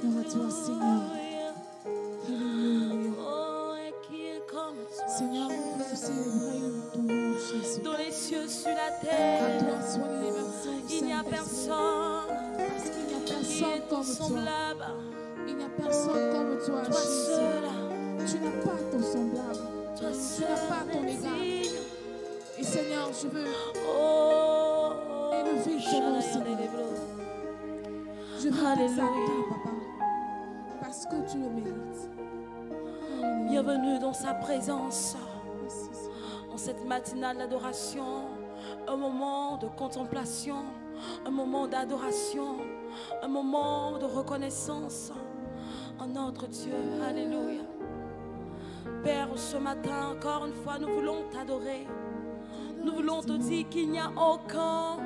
honneur à toi, Seigneur. Seigneur, nous voulons célébrer ton nom, Jésus. Dans les cieux, sur la À terre, toi soit l'élévation, il n'y a personne parce qu'il n'y a qui personne est comme toi. semblable. Il n'y a personne comme toi, Toi Jésus. seul, Tu n'as pas ton semblable. toi Tu seul n'as pas ton est égal. digne. Et Seigneur, je veux Oh, élever ton nom, Seigneur. Je veux t'exalter, Papa, parce que tu le mérites. Alléluia. bienvenue dans sa présence. Merci, Seigneur. En cette matinale d'adoration, un moment de contemplation, un moment d'adoration, un moment de reconnaissance en notre Dieu. Alléluia. Père, ce matin, encore une fois, nous voulons t'adorer. Nous voulons te dire qu'il n'y a aucun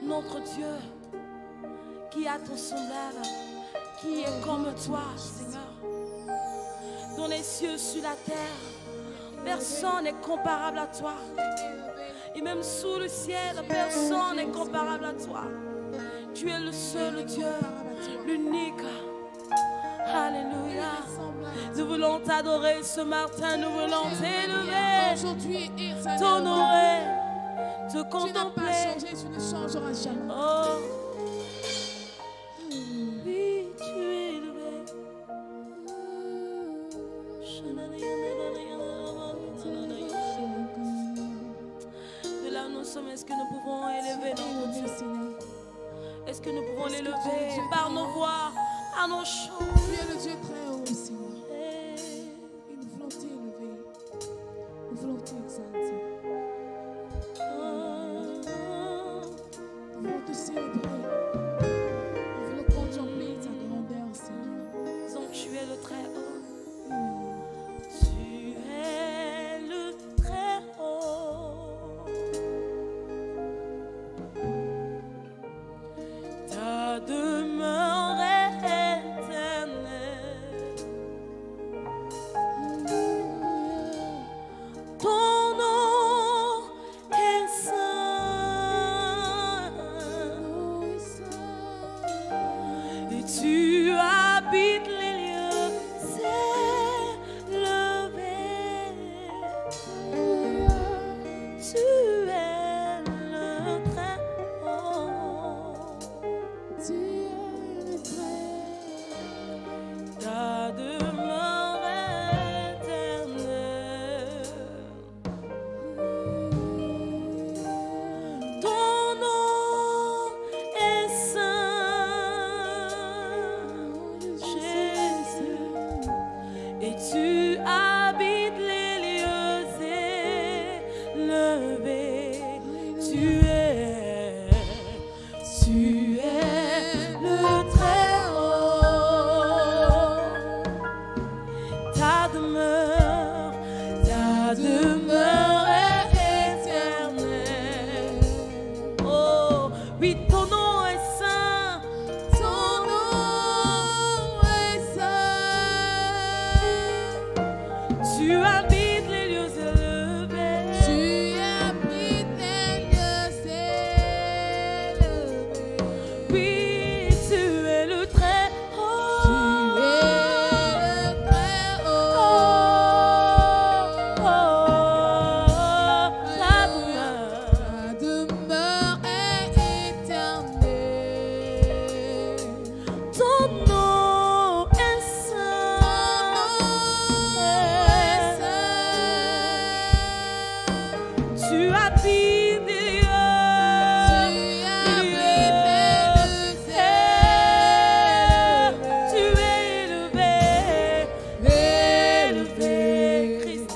notre Dieu qui a ton semblable, qui est comme toi, Seigneur. Dans les cieux, sur la terre, personne n'est comparable à toi. Et même sous le ciel, personne n'est comparable à toi. Tu es le seul Dieu, l'unique. Alléluia. Nous voulons t'adorer ce matin, nous voulons t'élever, Aujourd'hui et éternellement. t'honorer, te Tu n'as pas contempler. changé, tu ne changeras jamais. Oh, oui, tu es élevé. De là où nous sommes, est-ce que nous pouvons élever notre Dieu? Seigneur. Est-ce que nous pouvons l'élever par nos voix, par nos chants? Tu es le Dieu très haut, Seigneur. Et nous voulons t'élever. Nous voulons t'exalter. Nous voulons te célébrer. Nous voulons contempler ta grandeur, Seigneur. Disons que tu es le très haut. Alléluia. Tu es le très haut. Ta demeure est éternelle. Ton nom est saint. Et tu habites les lieux élevés. Tu es le très haut. Tu es le très Ta demeure est éternelle. Ton nom est saint, Jésus. Et tu habites les lieux élevés. Tu es le très haut. Ta demeure est éternelle. Oh, oui, ton nom est saint. Ton nom est saint. Tu habites les lieux élevés. Tu habites les lieux élevés. Oui, tu es le très haut. Tu es le très haut. Oh, ta demeure. Ta demeure est éternelle. Ton nom est saint. Tu habites les lieux. Tu es élevé. Christ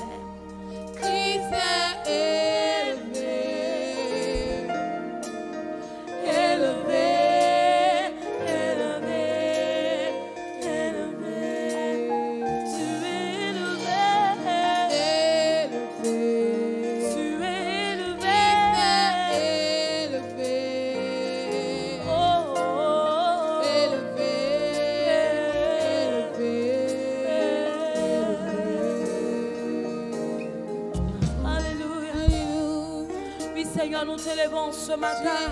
Seigneur, nous t'élevons ce matin.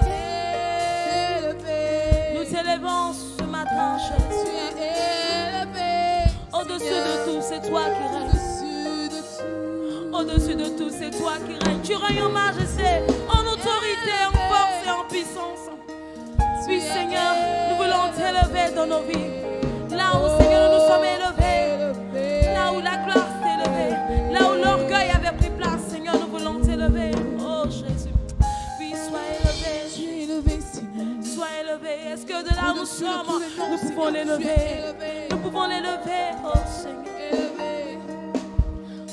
Nous t'élevons ce matin, Jésus. Au-dessus de tout, c'est toi qui règnes. Tu règnes en majesté, en autorité, en force et en puissance. Oui, Seigneur, nous voulons t'élever dans nos vies. Là où, Seigneur, nous sommes élevés. Là où la gloire s'est élevée. Là où l'orgueil avait pris place, Seigneur, nous voulons t'élever. Oh Jésus. Oui, sois élevé. Sois élevé. Est-ce que de là où nous sommes, nous pouvons l'élever? Nous pouvons l'élever, oh Seigneur.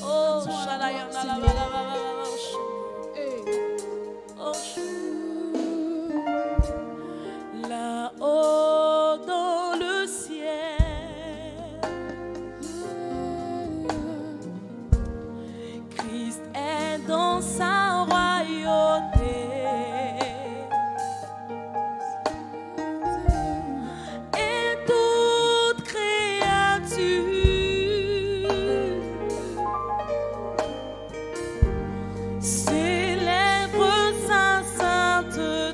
Oh, Shalayana la la la la. Là-haut dans le ciel, Christ est dans sa royauté et toute créature célèbre sa sainteté.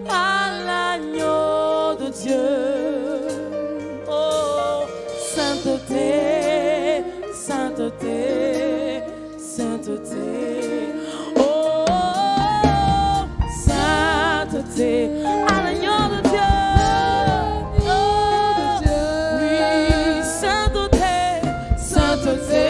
À l'agneau de Dieu. Oh, sainteté, sainteté, sainteté. Oh, sainteté, à l'agneau de Dieu. Oh, oui, sainteté, sainteté.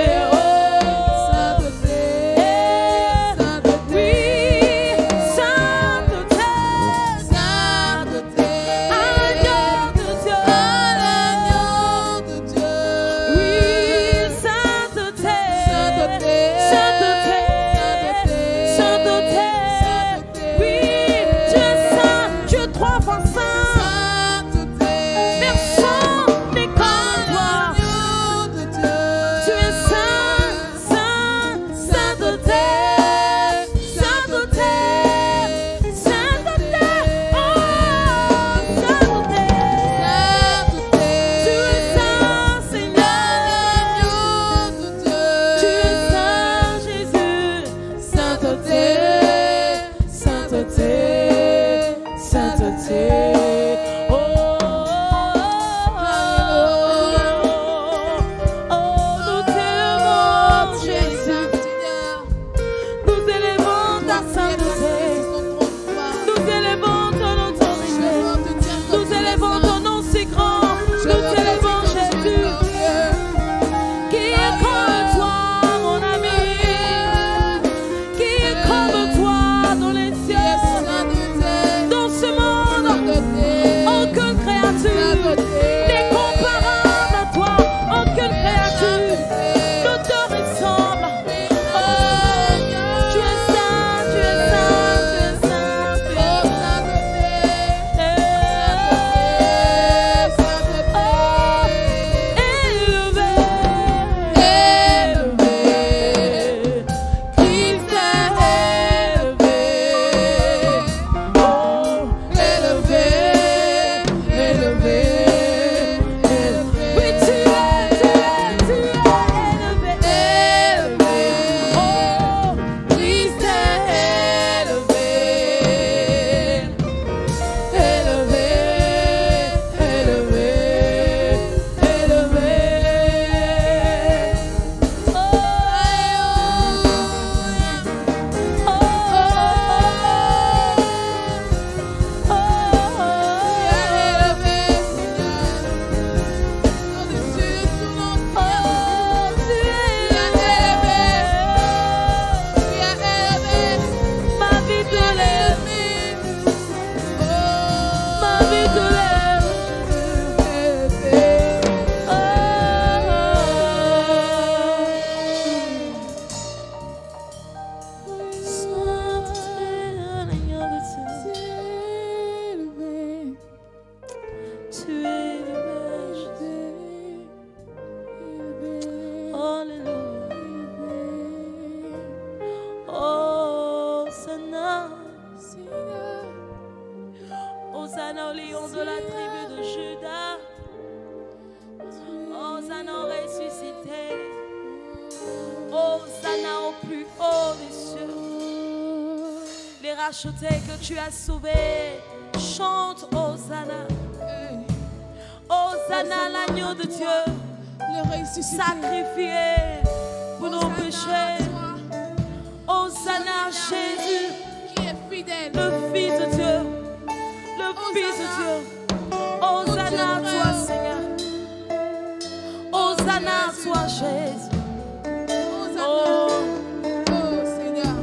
Hosanna au lion de la tribu de Juda. Hosanna au ressuscité. Hosanna au plus haut des cieux. Les rachetés que tu as sauvés, chante Hosanna. Hosanna, l'agneau de Dieu, le ressuscité. sacrifié pour nos péchés. Hosanna, Jésus, qui est fidèle, le Fils de Dieu, le Fils de Dieu. Hosanna à toi, Seigneur. Hosanna à toi, Jésus. Hosanna. Oh, Oh Seigneur.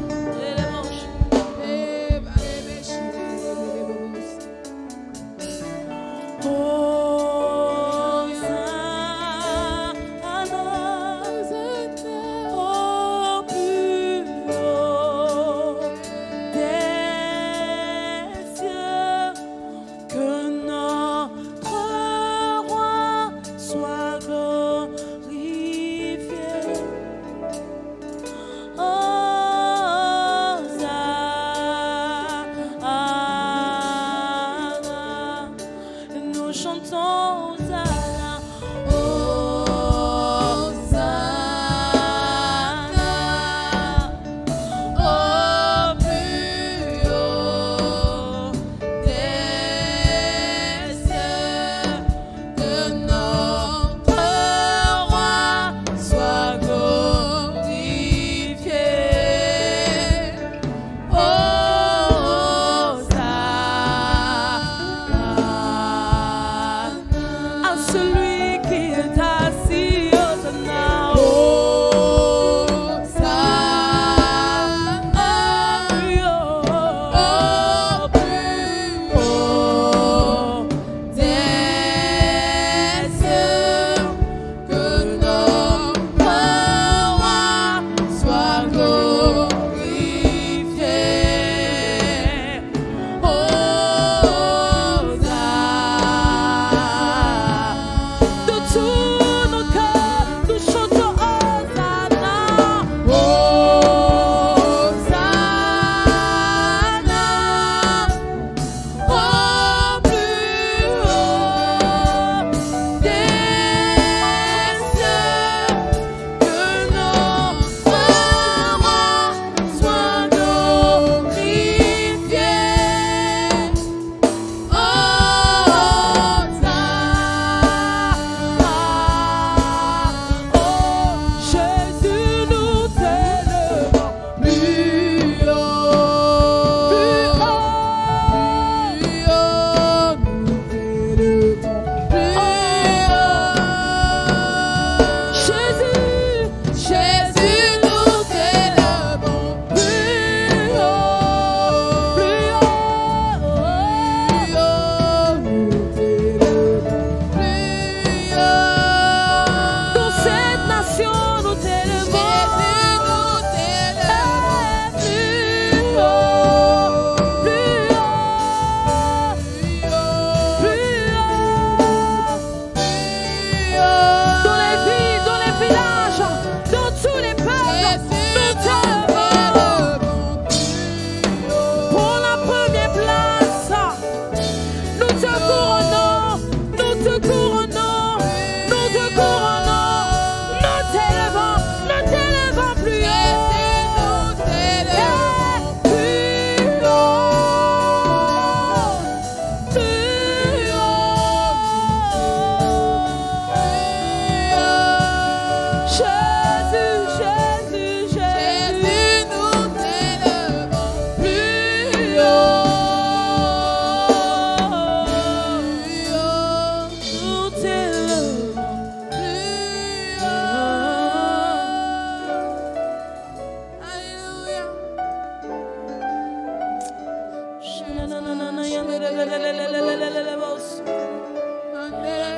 et les manches.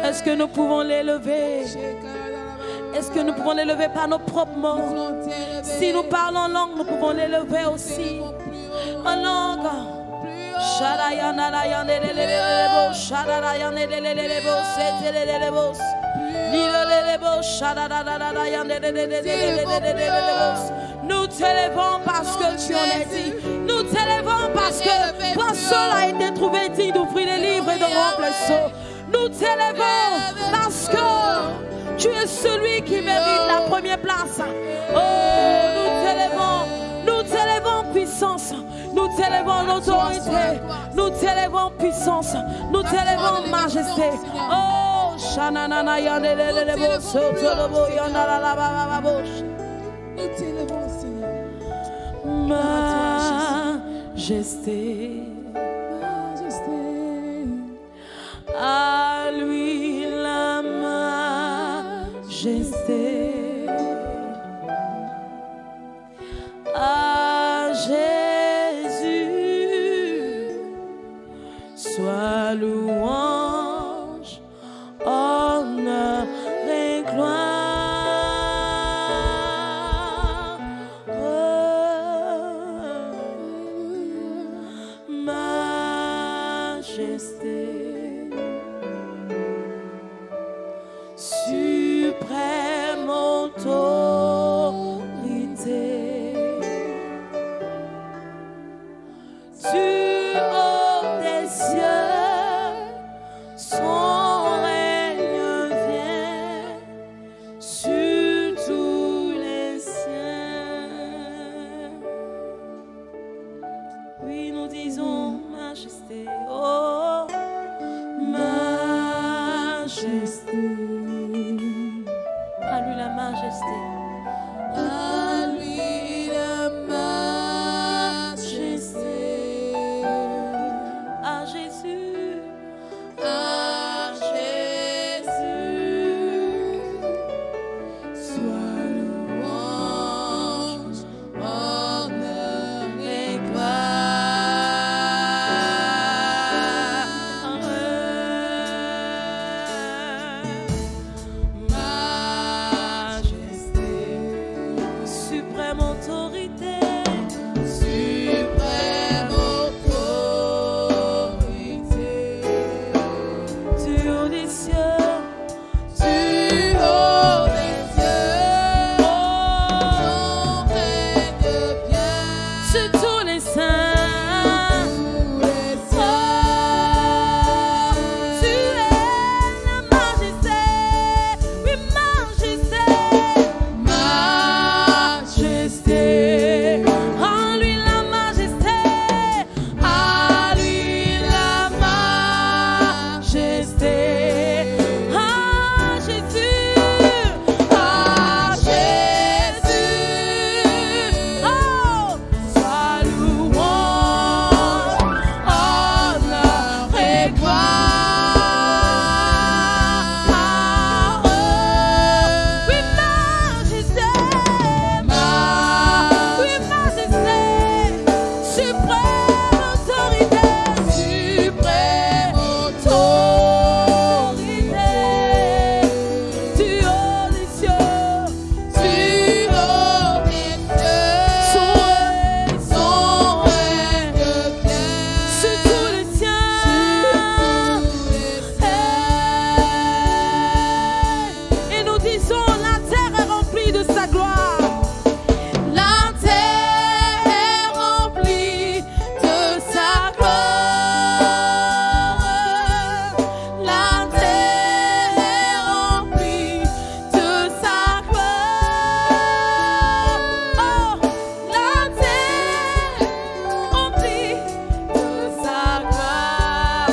Est-ce que nous pouvons l'élever? Est-ce que nous pouvons l'élever par nos propres mots? Si nous parlons en langue, nous pouvons l'élever aussi. En langue. Nous t'élevons parce que tu en es dit. Nous t'élevons parce que toi seul a été trouvé digne d'ouvrir les livres et de remplir les sceaux. Nous t'élevons parce que tu es celui qui mérite la première place. Oh, nous t'élevons puissance. Nous t'élevons en autorité. Nous t'élevons puissance. Nous t'élevons majesté. Oh, Nous t'élevons, Seigneur. Majesté. Majesté. À lui la majesté. À Jésus soit louange, honneur et gloire. Majesté. Suprême autorité, du haut des cieux, son règne vient sur tous les cieux. Oui, nous disons majesté, oh, majesté. À lui la majesté. À lui la majesté. À Jésus. À Jésus. Soit louange, honneur et suprême autorité, suprême autorité, du haut des cieux, du haut des cieux, son règne vient sur tous les saints, tu es la majesté, oui majesté. À lui la majesté, à lui la majesté, à Jésus, oh, soit louange, honneur et gloire. Oui, majesté. Suprême autorité, suprême autorité, du haut des cieux, son règne sur tous les siens, et nous disons la terre est remplie de sa gloire. La terre est remplie de sa gloire. La terre est remplie de sa gloire. Oh, la terre remplie de sa gloire.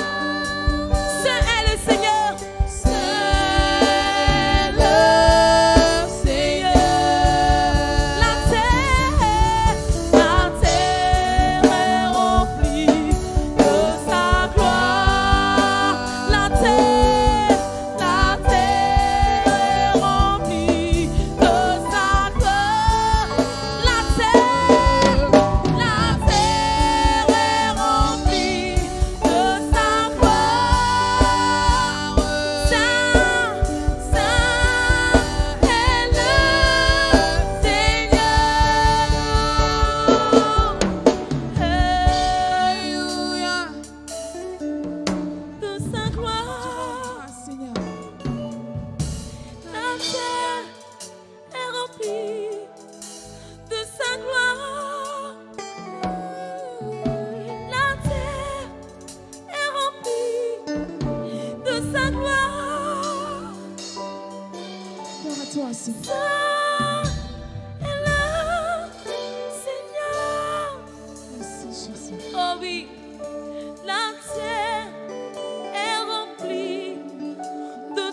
Saint est le Seigneur. Saint le Seigneur. La terre est remplie de sa gloire. La terre est remplie de sa gloire. La terre est remplie de sa gloire. Saint, Saint est le Seigneur. Alléluia. De sa gloire. Seigneur. La terre est remplie de sa gloire. La terre est remplie de sa gloire. Gloire à toi, Seigneur. Saint est le Seigneur. Merci, Jésus. Oh oui, la terre est remplie de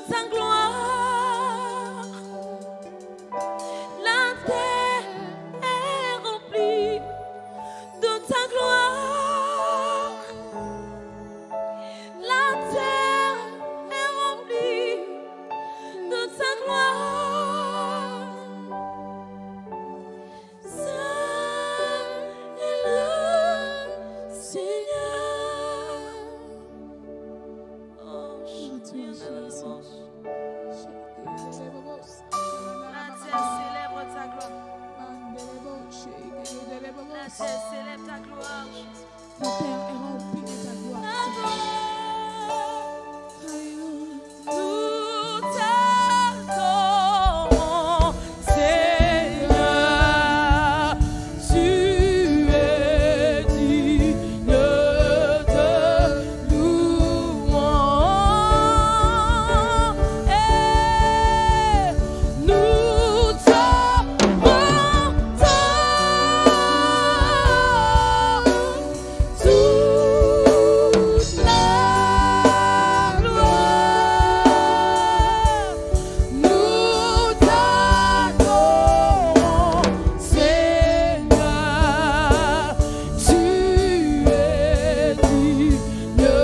La terre est remplie de ta gloire. Nous t'adorons, Seigneur, tu es digne de louange. Et nous te rendons toute la gloire. Nous t'adorons, Seigneur, tu es digne de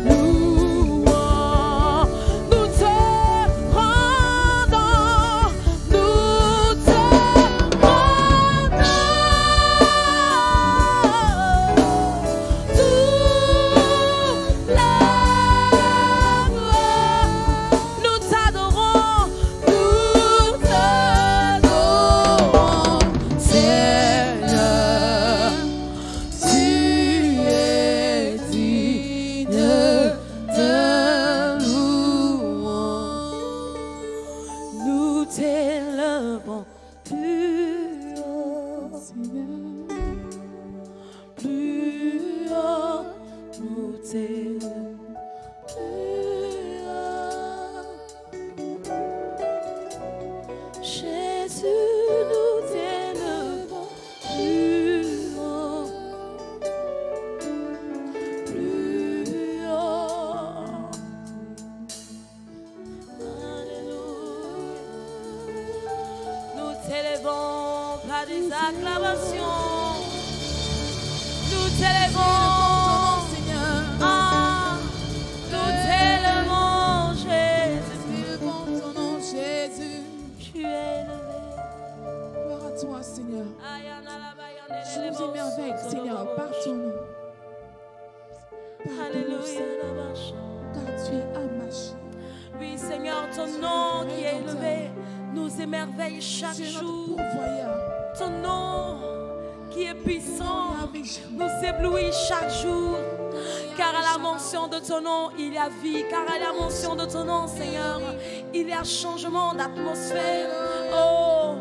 louange. Nous te rendons, toute la gloire. Nous t'adorons, Seigneur, tu es digne de louange. Nous t'élevons plus haut, plus haut. Nous t'élevons plus haut. Jésus, nous t'élevons plus haut, plus haut. Alléluia. Nous t'élevons par des acclamations. Nous t'élevons. Ah, nous t'élevons, Jésus. Tu es élevé. Gloire à toi, Seigneur. Je nous émerveille, Seigneur, par ton nom. Par ton nom, Alléluia. Seigneur, car tu es Amashi. Oui, Seigneur, ton nom qui est élevé nous émerveille chaque Tu es notre jour. pourvoyeur. Ton nom qui est puissant Avec nous éblouit chaque jour. Car à la mention de ton nom, il y a vie. Car à la mention de ton nom, Seigneur, il y a changement d'atmosphère. Oh,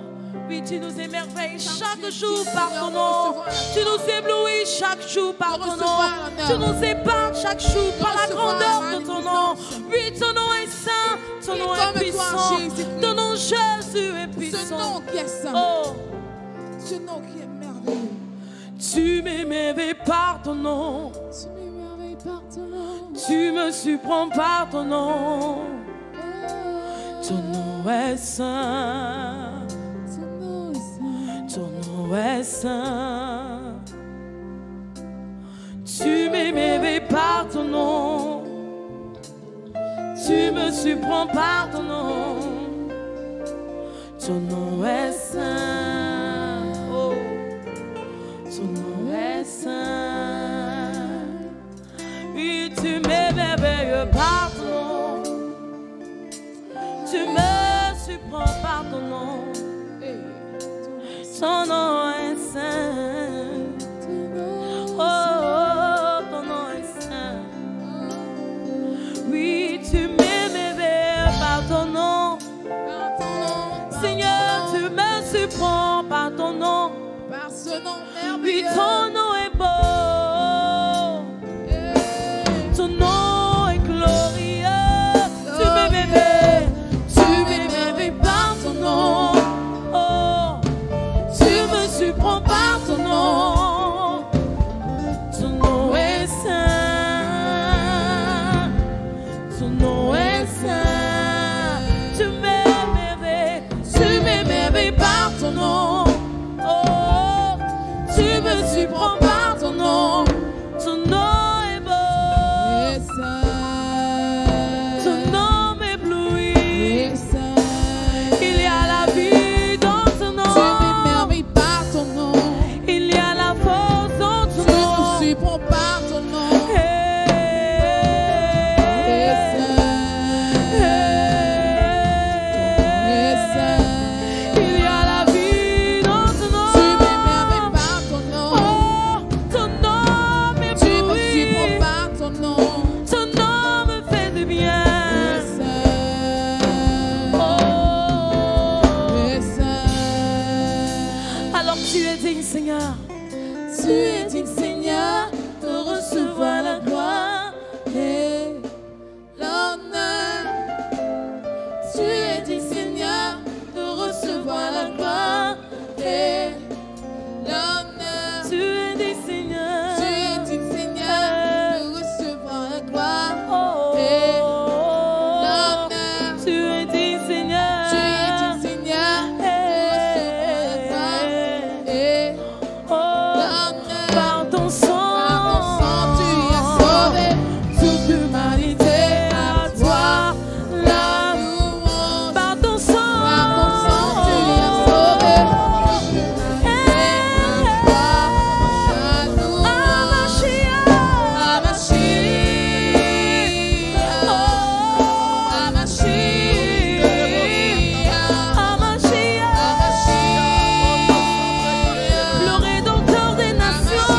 oui, tu nous émerveilles chaque jour par ton nom. Tu nous éblouis chaque jour par ton nom. Tu nous épargnes chaque jour par la grandeur de ton nom. Oui, ton nom est saint, ton nom est puissant. Ton nom, Jésus, est ce puissant. nom qui est saint, Oh, ce nom qui est merveilleux. tu m'émerveilles par ton nom. Tu m'émerveilles par ton nom. Tu me surprends par ton nom. Ton nom est saint. Ton nom est saint. Ton nom est saint. Tu m'émerveilles par ton nom. Tu me surprends par ton nom. Ton nom est saint. Oh, ton nom est saint. Oui, tu m'émerveilles par ton nom. Tu me surprends par ton nom. Ton nom est saint. Oh, ton nom est saint. Oui, tu m'émerveilles par ton nom. Seigneur, tu me surprends par ton nom. Par ce nom Oui, merveilleux. ton nom est beau. Ton nom est glorieux. Tu m'émerveilles par ton nom. Oh, tu me Seigneur. Tu es digne, Seigneur, de recevoir la gloire et l'honneur. Tu es digne, Seigneur, de recevoir la gloire et l'honneur. Tu es digne, Seigneur. Tu es digne, Seigneur, de recevoir la gloire Oh, et l'honneur. tu es digne, Seigneur. Tu es digne, Seigneur, de recevoir la gloire et l'honneur. Par ton sang, Tu as sauvé toute l'humanité. À toi la louange. par ton sang, Tu as sauvé toute l'humanité. À toi la louange. le Rédempteur des nations.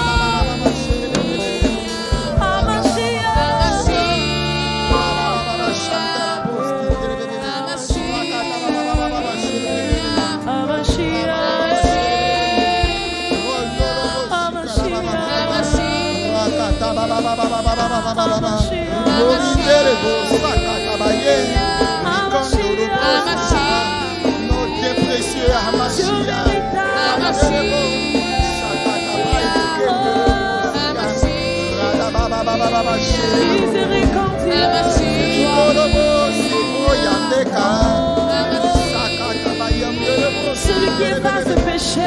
Celui qui efface le péché.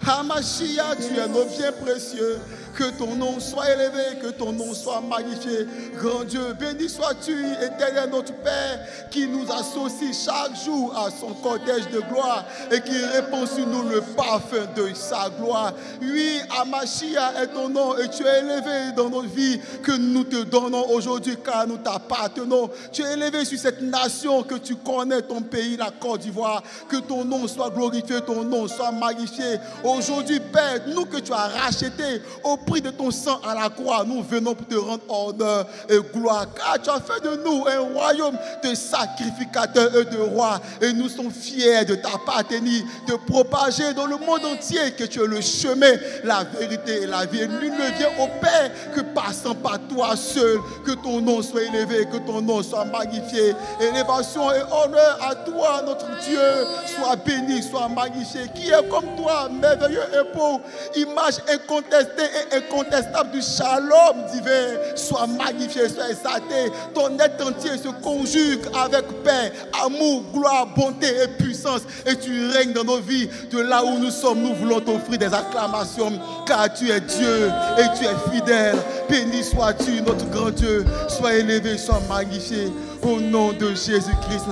Hamashia, tu es nos biens précieux. Que ton nom soit élevé, que ton nom soit magnifié. Grand Dieu, béni sois-tu, éternel notre Père, qui nous associe chaque jour à son cortège de gloire et qui répand sur nous le parfum de sa gloire. Oui, Hamashia est ton nom et tu es élevé dans nos vies que nous te donnons aujourd'hui car nous t'appartenons. Tu es élevé sur cette nation que tu connais, ton pays, la Côte d'Ivoire. Que ton nom soit glorifié, ton nom soit magnifié. Aujourd'hui, Père, nous que tu as rachetés au prix de ton sang à la croix, nous venons pour te rendre honneur et gloire. Car tu as fait de nous un royaume de sacrificateurs et de rois. Et nous sommes fiers de t'appartenir, de propager dans le monde entier que tu es le chemin, la vérité et la vie. Et nul ne vient au Père que passant par toi seul. Que ton nom soit élevé, que ton nom soit magnifié. Élévation et honneur à toi, notre Dieu. Sois béni, sois magnifié. Qui est comme toi, merveilleux et beau, image incontestée et incontestable du shalom divin. Sois magnifié, sois exalté. Ton être entier se conjugue avec paix, amour, gloire, bonté et puissance. Et tu règnes dans nos vies. De là où nous sommes, nous voulons t'offrir des acclamations. Car tu es Dieu et tu es fidèle. Béni sois-tu, notre grand Dieu. Sois élevé, sois magnifié. Au nom de Jésus-Christ.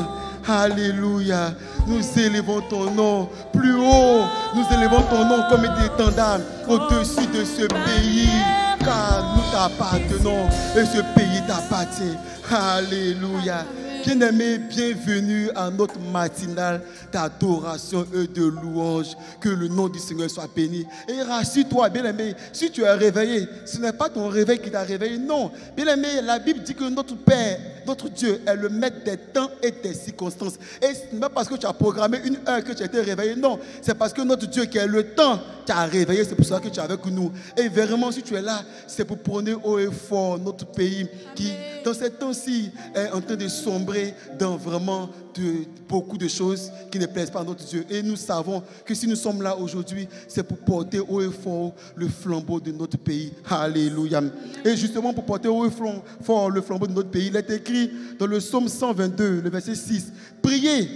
Alléluia. Nous élevons ton nom plus haut. Nous élevons ton nom comme étendard au-dessus de ce pays. Car nous t'appartenons et ce pays t'appartient. Alléluia. Bien-aimés, bienvenue à notre matinale d'adoration et de louange. Que le nom du Seigneur soit béni. Et rassure-toi, bien-aimé, si tu es réveillé, ce n'est pas ton réveil qui t'a réveillé, non. Bien-aimé, la Bible dit que notre Père, notre Dieu, est le maître des temps et des circonstances. Et ce n'est pas parce que tu as programmé une heure que tu as été réveillé, non. C'est parce que notre Dieu qui est le temps t'a réveillé, c'est pour ça que tu es avec nous. Et vraiment, si tu es là, c'est pour prôner haut et fort notre pays qui, dans ces temps-ci, est en train de sombrer dans vraiment beaucoup de choses qui ne plaisent pas à notre Dieu. Et nous savons que si nous sommes là aujourd'hui, c'est pour porter haut et fort le flambeau de notre pays. Alléluia. Et justement, pour porter haut et fort le flambeau de notre pays, il est écrit dans le psaume 122, le verset 6, « Priez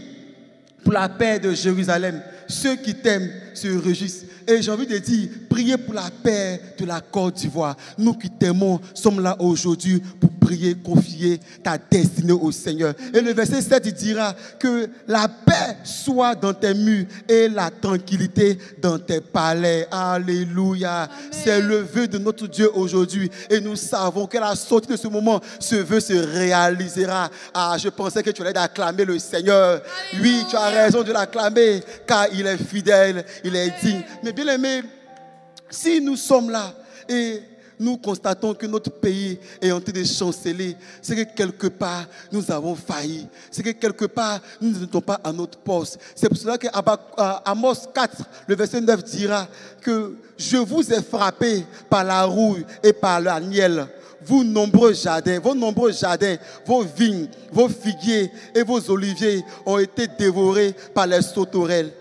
pour la paix de Jérusalem. Ceux qui t'aiment se réjouissent. » Et j'ai envie de dire, priez pour la paix de la Côte d'Ivoire. Nous qui t'aimons sommes là aujourd'hui pour prier prier, confier ta destinée au Seigneur. Et le verset 7, il dira que la paix soit dans tes murs et la tranquillité dans tes palais. Alléluia. C'est le vœu de notre Dieu aujourd'hui. Et nous savons qu'à la sortie de ce moment, ce vœu se réalisera. Ah, je pensais que tu allais acclamer le Seigneur. Oui, tu as raison de l'acclamer, car il est fidèle, il est digne. Mais bien aimé, si nous sommes là et nous constatons que notre pays est en train de chanceler, c'est que quelque part, nous avons failli. C'est que quelque part, nous n'étions pas à notre poste. C'est pour cela qu'Amos 4, le verset 9 dira que je vous ai frappé par la rouille et par la nielle. Vos nombreux jardins, vos vignes, vos figuiers et vos oliviers ont été dévorés par les sauterelles.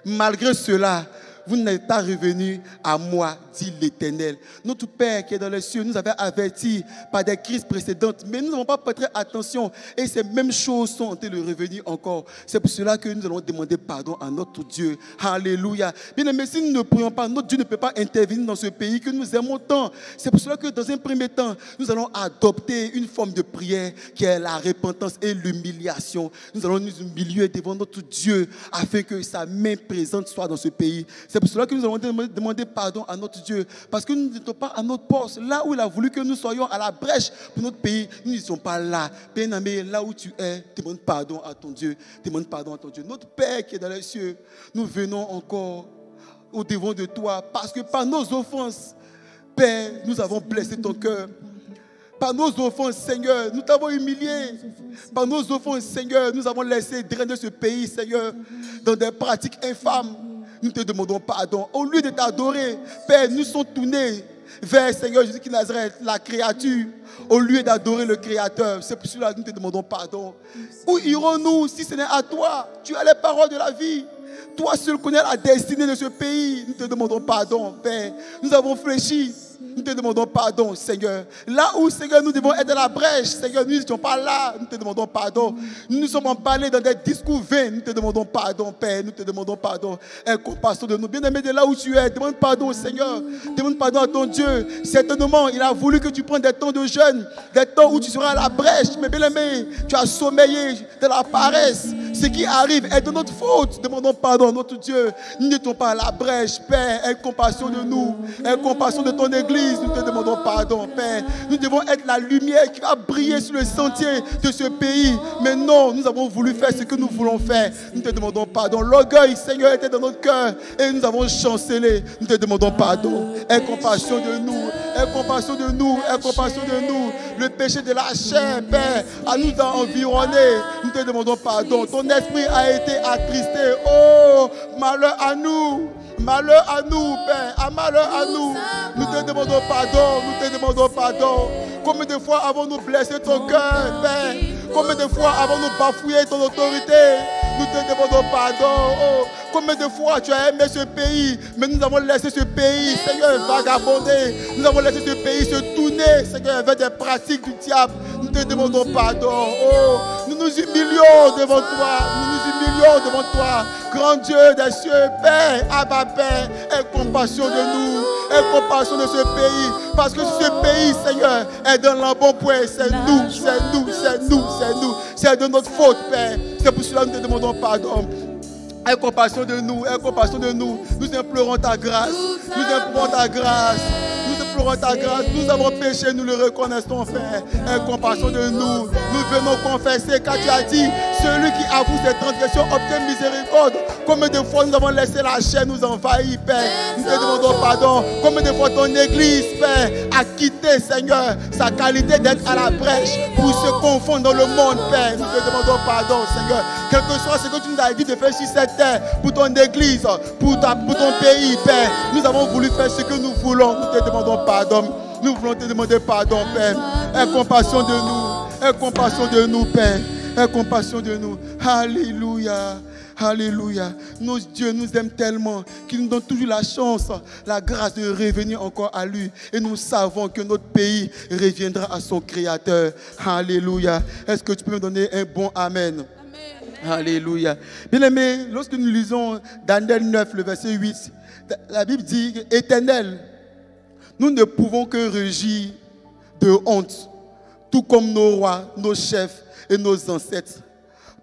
Malgré cela, vous n'êtes pas revenus à moi, dit l'Éternel. Notre Père qui est dans les cieux nous avait avertis par des crises précédentes, mais nous n'avons pas prêté attention. Et ces mêmes choses sont en train de revenir encore. C'est pour cela que nous allons demander pardon à notre Dieu. Alléluia. Bien aimé, si nous ne prions pas, notre Dieu ne peut pas intervenir dans ce pays que nous aimons tant. C'est pour cela que dans un premier temps, nous allons adopter une forme de prière qui est la repentance et l'humiliation. Nous allons nous humilier devant notre Dieu afin que sa main présente soit dans ce pays. C'est pour cela que nous allons demander pardon à notre Dieu. Parce que nous n'étions pas à notre poste. Là où il a voulu que nous soyons à la brèche pour notre pays, nous n'y sommes pas là. Bien-aimé, là où tu es, demande pardon à ton Dieu. Demande pardon à ton Dieu. Notre Père qui est dans les cieux, nous venons encore au devant de toi. Parce que par nos offenses, Père, nous avons blessé ton cœur. Par nos offenses, Seigneur, nous t'avons humilié. Par nos offenses, Seigneur, nous avons laissé drainer ce pays, Seigneur, dans des pratiques infâmes. Nous te demandons pardon. Au lieu de t'adorer, Père, nous sommes tournés vers Seigneur Jésus qui Nazareth, la créature, au lieu d'adorer le Créateur. C'est pour cela que nous te demandons pardon. Où irons-nous si ce n'est à toi? Tu as les paroles de la vie. Toi seul connais la destinée de ce pays. Nous te demandons pardon, Père. Nous avons fléchi. Nous te demandons pardon, Seigneur. Là où, Seigneur, nous devons être à la brèche, Seigneur, nous n'étions pas là. Nous te demandons pardon. Nous nous sommes emballés dans des discours vains. Nous te demandons pardon, Père. Nous te demandons pardon. Aie compassion de nous. Bien-aimé, de là où tu es, demande pardon au Seigneur. Demande pardon à ton Dieu. Certainement, il a voulu que tu prennes des temps de jeûne, des temps où tu seras à la brèche. Mais bien-aimé, tu as sommeillé de la paresse. Ce qui arrive est de notre faute. Demandons pardon à notre Dieu. Nous n'étions pas à la brèche, Père. Aie compassion de nous. Aie compassion de ton Église. Nous te demandons pardon, Père. Nous devons être la lumière qui va briller sur le sentier de ce pays. Mais non, nous avons voulu faire ce que nous voulons faire. Nous te demandons pardon. L'orgueil, Seigneur, était dans notre cœur et nous avons chancelé. Nous te demandons pardon. Aie compassion de nous. Aie compassion de nous. Aie compassion de nous. Le péché de la chair, Père, à nous a environnés. Nous te demandons pardon. Ton esprit a été attristé. Oh, malheur à nous. Malheur à nous, Père, malheur à nous. Nous te demandons pardon, nous te demandons pardon. Combien de fois avons-nous blessé ton cœur, Père? Combien de fois avons-nous bafouillé ton autorité? Nous te demandons pardon. Oh, combien de fois tu as aimé ce pays, mais nous avons laissé ce pays, Seigneur, vagabonder. Nous avons laissé ce pays se tourner, Seigneur, vers des pratiques du diable. Nous te demandons pardon. Oh, nous nous humilions devant toi. Nous nous humilions devant toi. Grand Dieu des cieux, Père, Abba Père, aie compassion de nous. Aie compassion de ce pays. Parce que ce pays, Seigneur, est dans l'embonpoint. C'est nous, c'est nous, c'est nous, c'est nous. C'est de notre faute, Père. C'est pour cela que nous te demandons pardon. Aie compassion de nous, aie compassion de nous. Nous implorons ta grâce. Nous implorons ta grâce. Nous implorons ta grâce. Nous avons péché, nous le reconnaissons, Père. Aie compassion de nous. Nous venons confesser, car tu as dit, celui qui avoue ses transgressions obtient miséricorde. Combien de fois nous avons laissé la chair nous envahir, Père. Nous te demandons pardon. Combien de fois ton Église, Père, a quitté, Seigneur, sa qualité d'être à la brèche pour se confondre dans le monde, Père. Nous te demandons pardon, Seigneur. Quel que soit ce que tu nous as dit de faire sur cette terre, pour ton Église, pour ton pays, Père, nous avons voulu faire ce que nous voulons. Nous te demandons pardon. Nous voulons te demander pardon, Père. Aie compassion de nous. Aie compassion de nous, Père. Aie compassion de nous. Alléluia. Alléluia. Nos dieux nous aiment tellement qu'il nous donne toujours la chance, la grâce de revenir encore à lui. Et nous savons que notre pays reviendra à son Créateur. Alléluia. Est-ce que tu peux me donner un bon Amen? Amen. Alléluia. Bien aimé, lorsque nous lisons Daniel 9, le verset 8, la Bible dit, Éternel, nous ne pouvons que rugir de honte tout comme nos rois, nos chefs et nos ancêtres,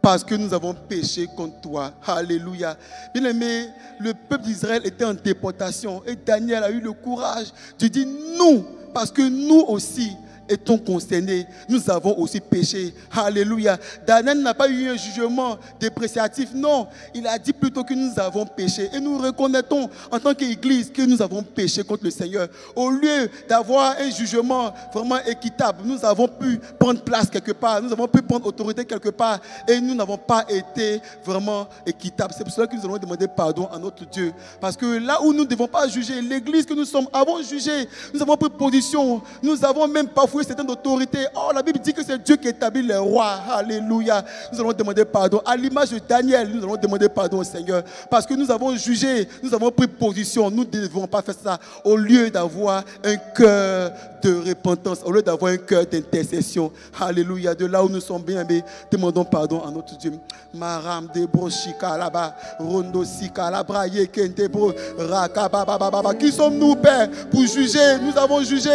parce que nous avons péché contre toi. Alléluia. Bien-aimé, le peuple d'Israël était en déportation et Daniel a eu le courage de dire nous, parce que nous aussi étant concernés, nous avons aussi péché. Alléluia. Daniel n'a pas eu un jugement dépréciatif. Non, il a dit plutôt que nous avons péché. Et nous reconnaissons en tant qu'Église que nous avons péché contre le Seigneur. Au lieu d'avoir un jugement vraiment équitable, nous avons pu prendre place quelque part. Nous avons pu prendre autorité quelque part. Et nous n'avons pas été vraiment équitables. C'est pour cela que nous allons demander pardon à notre Dieu. Parce que là où nous ne devons pas juger, l'Église que nous sommes avons jugé. Nous avons pris position. Nous avons même parfois certaines autorités. Oh, la Bible dit que c'est Dieu qui établit les rois. Alléluia. Nous allons demander pardon. À l'image de Daniel, nous allons demander pardon au Seigneur. Parce que nous avons jugé, nous avons pris position. Nous ne devons pas faire ça. Au lieu d'avoir un cœur de repentance, au lieu d'avoir un cœur d'intercession. Alléluia. De là où nous sommes bien, mais demandons pardon à notre Dieu. Maram de brochika là-bas. Rondo sika là-bas. Yekentebro. Rakababababa. Qui sommes-nous, Père, pour juger? Nous avons jugé.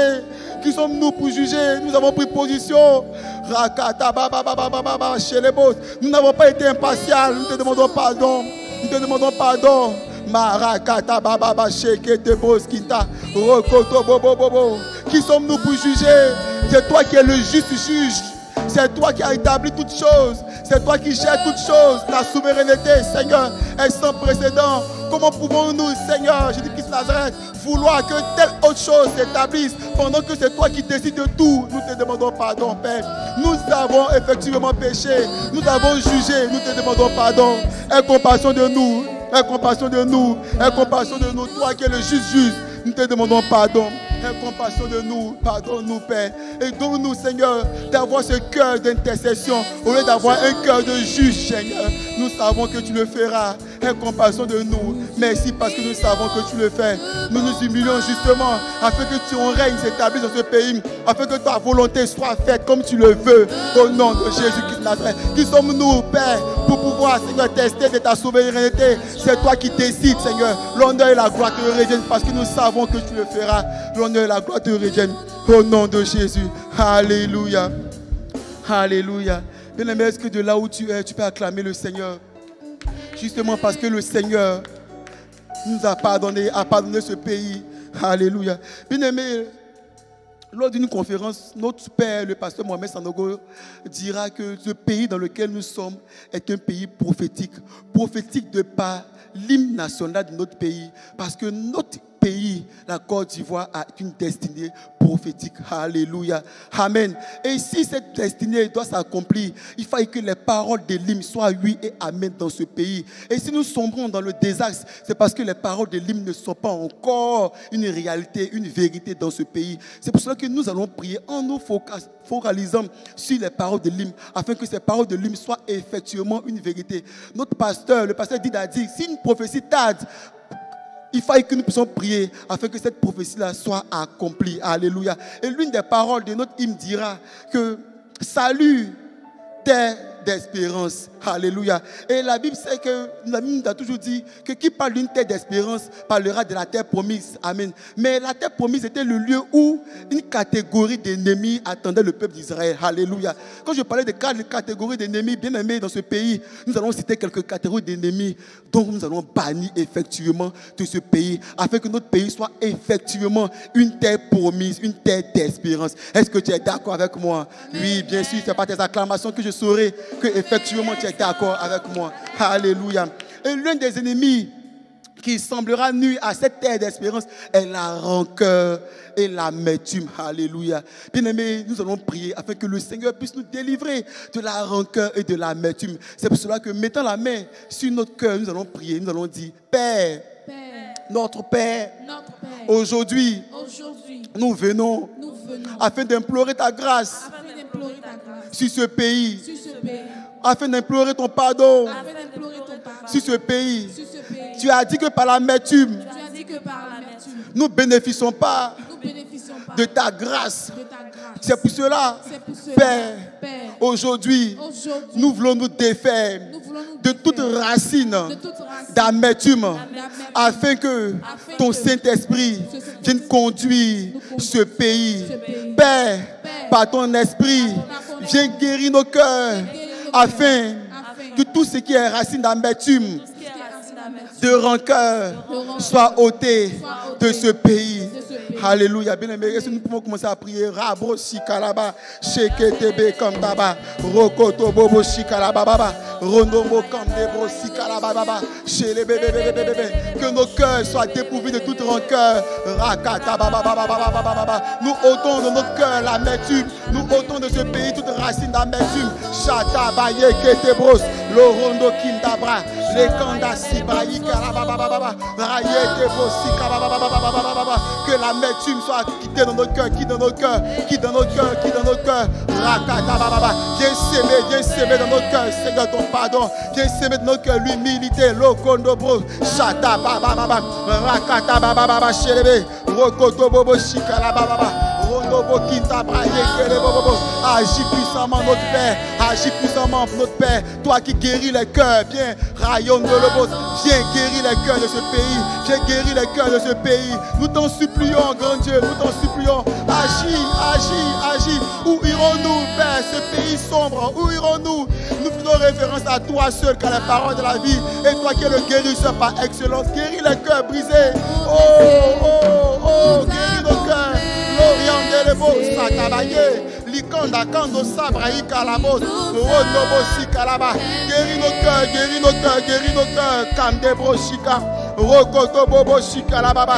Qui sommes-nous pour juger? Nous avons pris position. Chez les boss. Nous n'avons pas été impatients. Nous te demandons pardon. Nous te demandons pardon. Marakata bababa sheke te boskita. Rokoto bobo bobo. Qui sommes-nous pour juger? C'est toi qui es le juste juge. C'est toi qui as établi toutes choses. C'est toi qui gères toutes choses. Ta souveraineté, Seigneur, est sans précédent. Comment pouvons-nous, Seigneur, Jésus-Christ Nazareth, vouloir que telle autre chose s'établisse pendant que c'est toi qui décides de tout? Nous te demandons pardon, Père. Nous avons effectivement péché. Nous avons jugé. Nous te demandons pardon. Aie compassion de nous. Aie compassion de nous. Aie compassion de nous. Toi qui es le juste juge. Nous te demandons pardon. Aie compassion de nous. Pardonne-nous, Père. Et donne-nous, Seigneur, d'avoir ce cœur d'intercession au lieu d'avoir un cœur de juge, Seigneur. Nous savons que tu le feras. Aie compassion de nous. Merci parce que nous savons que tu le fais. Nous nous humilions justement afin que ton règne s'établisse dans ce pays, afin que ta volonté soit faite comme tu le veux. Au nom de Jésus-Christ de Nazareth. Qui sommes-nous, Père, pour pouvoir, Seigneur, tester de ta souveraineté? C'est toi qui décides, Seigneur. L'honneur et la gloire te reviennent parce que nous savons que tu le feras. L'honneur et la gloire te reviennent. Au nom de Jésus. Alléluia. Alléluia. Bien-aimé, est-ce que de là où tu es, tu peux acclamer le Seigneur? Justement parce que le Seigneur nous a pardonné ce pays. Alléluia. Bien-aimé, lors d'une conférence, notre père, le pasteur Mohamed Sanogo, dira que ce pays dans lequel nous sommes est un pays prophétique. Prophétique de par l'hymne national de notre pays. Parce que notre pays, la Côte d'Ivoire, a une destinée prophétique. Alléluia. Amen. Et si cette destinée doit s'accomplir, il faut que les paroles de l'hymne soient oui et amen dans ce pays. Et si nous sombrons dans le désastre, c'est parce que les paroles de l'hymne ne sont pas encore une réalité, une vérité dans ce pays. C'est pour cela que nous allons prier en nous focalisant sur les paroles de l'hymne, afin que ces paroles de l'hymne soient effectivement une vérité. Notre pasteur, le pasteur Dida dit, si une prophétie tarde, il faut que nous puissions prier afin que cette prophétie-là soit accomplie. Alléluia. Et l'une des paroles de notre hymne dira que salut, terre d'espérance. Alléluia. Et la Bible sait que, la Bible a toujours dit que qui parle d'une terre d'espérance parlera de la terre promise. Amen. Mais la terre promise était le lieu où une catégorie d'ennemis attendait le peuple d'Israël. Alléluia. Quand je parlais de catégories d'ennemis bien aimés dans ce pays, nous allons citer quelques catégories d'ennemis dont nous allons bannir effectivement de ce pays afin que notre pays soit effectivement une terre promise, une terre d'espérance. Est-ce que tu es d'accord avec moi? Oui, bien sûr, c'est par tes acclamations que je saurai que effectivement tu es d'accord avec moi. Alléluia. Et l'un des ennemis qui semblera nuire à cette terre d'espérance est la rancœur et l'amertume. Alléluia. Bien-aimés, nous allons prier afin que le Seigneur puisse nous délivrer de la rancœur et de l'amertume. C'est pour cela que mettant la main sur notre cœur, nous allons prier, nous allons dire, Père, notre Père, aujourd'hui, nous venons afin d'implorer ta grâce sur ce pays, afin d'implorer ton pardon sur ce pays. Tu as dit que par l'amertume, nous ne bénéficions pas de ta grâce. C'est pour cela, Père, aujourd'hui, nous voulons nous défaire de toute racine d'amertume afin que ton Saint-Esprit vienne conduire ce pays. Père, par ton esprit, viens guérir nos cœurs, afin que tout ce qui est racine d'amertume, de rancœur, soit ôté de ce pays. Alléluia. Bien aimé, est-ce que nous pouvons commencer à prier? Rabro shikalaba, sheketebe kandaba, rokoto bobo shikalaba baba, rondomo kandebro shikalaba baba, shelebebebebebebe. Que nos cœurs soient dépourvus de toute rancœur. Rakata baba baba baba baba. Nous ôtons de notre cœur l'amertume. Nous ôtons de ce pays toute racine d'amertume. Chata baye ketebros, lorondo kindabra, les kanda sibayi kalaba baba, rayete bosi kalaba baba. Que l'amertume soit quittée dans nos cœurs, quitte dans nos cœurs, quitte dans nos cœurs, quitte dans nos cœurs. Rakata baba, viens s'aimer dans nos cœurs, Seigneur ton pardon. Viens s'aimer dans nos cœurs l'humilité, lokondo bro, chata baba baba, rakata baba chelebe, rokoto bobo shikala baba. Agis puissamment notre Père, agis puissamment notre Père, toi qui guéris les cœurs, viens rayonne de l'obos, viens guérir les cœurs de ce pays, viens guérir les cœurs de ce pays. Nous t'en supplions, grand Dieu, nous t'en supplions, agis. Où irons-nous, Père, ce pays sombre, où irons-nous? Nous faisons référence à toi seul, car la parole de la vie, et toi qui es le guérisseur par excellence, guéris les cœurs brisés. Oh, guéris nos cœurs. Likonda kando sabra ikalabos, ronobo sikalaba. Guéris nos cœurs, kandebro shika, rokoto bobo shikalaba.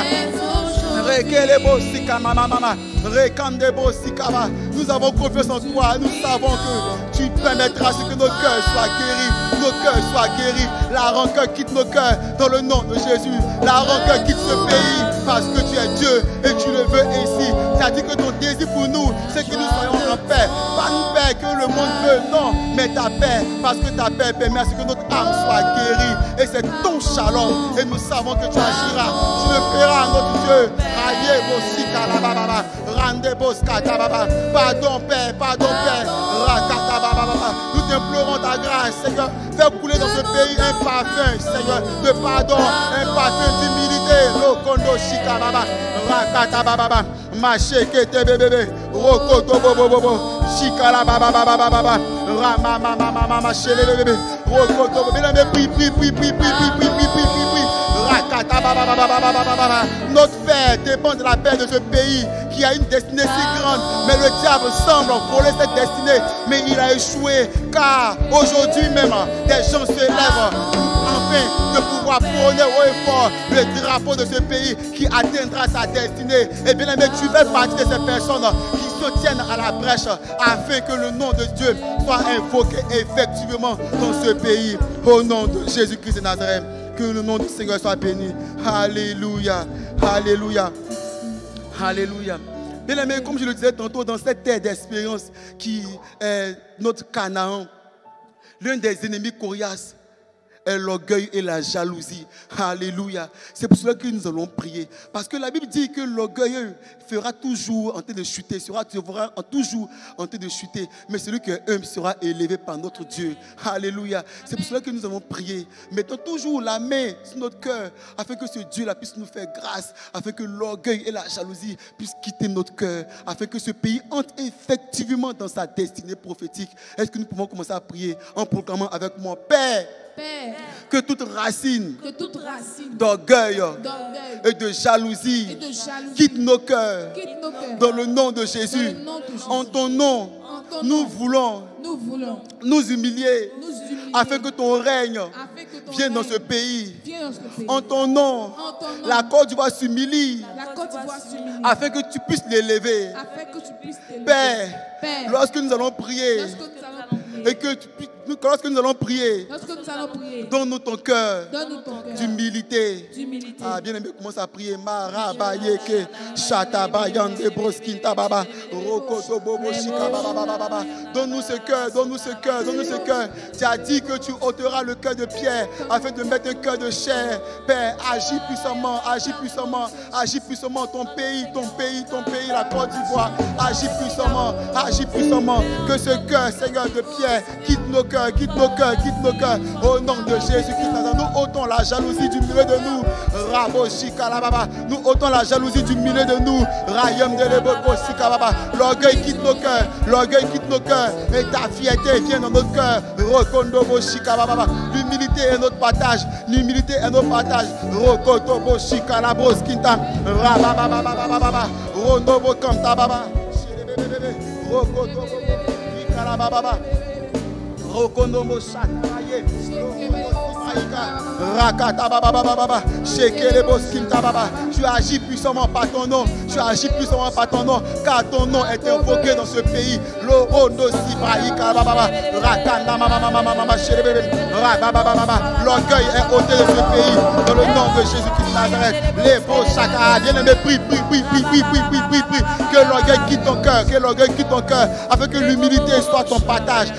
Rekelebo sika mama, rekandebo sikaba. Nous avons confiance en toi, nous savons que tu permettras que nos cœurs soient guéris, nos cœurs soient guéris. La rancœur quitte nos cœurs dans le nom de Jésus. La rancœur quitte ce pays parce que tu es Dieu et tu le veux ainsi. Tu as dit que ton désir pour nous, c'est que nous soyons en paix. Pas une paix que le monde veut, non, mais ta paix, parce que ta paix permet à ce que notre âme soit guérie. Et c'est ton shalom. Et nous savons que tu agiras, tu le feras, notre Dieu. Pardon, Père, nous t'implorons ta grâce, Seigneur. Fais couler dans ce pays un parfum, Seigneur, de pardon, un parfum d'humilité. Lokondo shika baba, rakata baba, macheke te bébé, rokoto bobo, shika la baba, rama mama, chele bébé, rokoto bébé, notre Père dépend de la paix de ce pays qui a une destinée si grande, mais le diable semble voler cette destinée, mais il a échoué, car aujourd'hui même des gens se lèvent afin de pouvoir prôner haut et fort le drapeau de ce pays qui atteindra sa destinée. Et bien aimé, tu fais partie de ces personnes qui se tiennent à la brèche afin que le nom de Dieu soit invoqué effectivement dans ce pays. Au nom de Jésus-Christ de Nazareth, que le nom du Seigneur soit béni. Alléluia, alléluia, alléluia. Bien aimé, comme je le disais tantôt, dans cette terre d'expérience qui est notre Canaan, l'un des ennemis coriaces est l'orgueil et la jalousie. Alléluia. C'est pour cela que nous allons prier. Parce que la Bible dit que l'orgueil fera toujours en train de chuter, sera toujours en train de chuter. Mais celui qui est humble sera élevé par notre Dieu. Alléluia. C'est pour cela que nous allons prier. Mettons toujours la main sur notre cœur afin que ce Dieu-là puisse nous faire grâce, afin que l'orgueil et la jalousie puissent quitter notre cœur, afin que ce pays entre effectivement dans sa destinée prophétique. Est-ce que nous pouvons commencer à prier en proclamant avec moi: Père, que toute racine d'orgueil et de jalousie quitte nos cœurs dans le nom de Jésus. En ton nom, nous voulons nous humilier afin que ton règne vienne dans ce pays. En ton nom, la Côte d'Ivoire s'humilie afin que tu puisses l'élever. Père, lorsque nous allons prier, et que lorsque nous allons prier, donne-nous ton cœur d'humilité. Ah, bien aimé, commence à prier. Marabayeke, Chatabayande, Broskinta Baba, Rokoto Bobo Shika Baba. Donne-nous ce cœur, donne-nous ce cœur, donne-nous ce cœur. Tu as dit que tu ôteras le cœur de pierre afin de mettre un cœur de chair. Père, agis puissamment, agis puissamment, agis puissamment. Ton pays, la Côte d'Ivoire. Agis puissamment, que ce cœur, Seigneur, de pierre quitte nos cœurs. cœurs, quitte nos cœurs, quitte nos cœurs. Au nom de Jésus-Christ, nous ôtons la jalousie du milieu de nous. Nous ôtons la jalousie du milieu de nous. L'orgueil quitte nos cœurs, l'orgueil quitte nos cœurs. Et ta fierté vient dans notre cœur. L'humilité est notre partage, l'humilité est notre partage. Tu agis puissamment par ton nom. Tu agis puissamment par ton nom. Car ton nom est invoqué dans ce pays. L'orgueil est ôté de ce pays. Dans le nom de Jésus-Christ de Nazareth. Les beaux chakras. Bien-aimé, prie. Que l'orgueil quitte ton cœur. Que l'orgueil quitte ton cœur. Afin que l'humilité soit ton partage.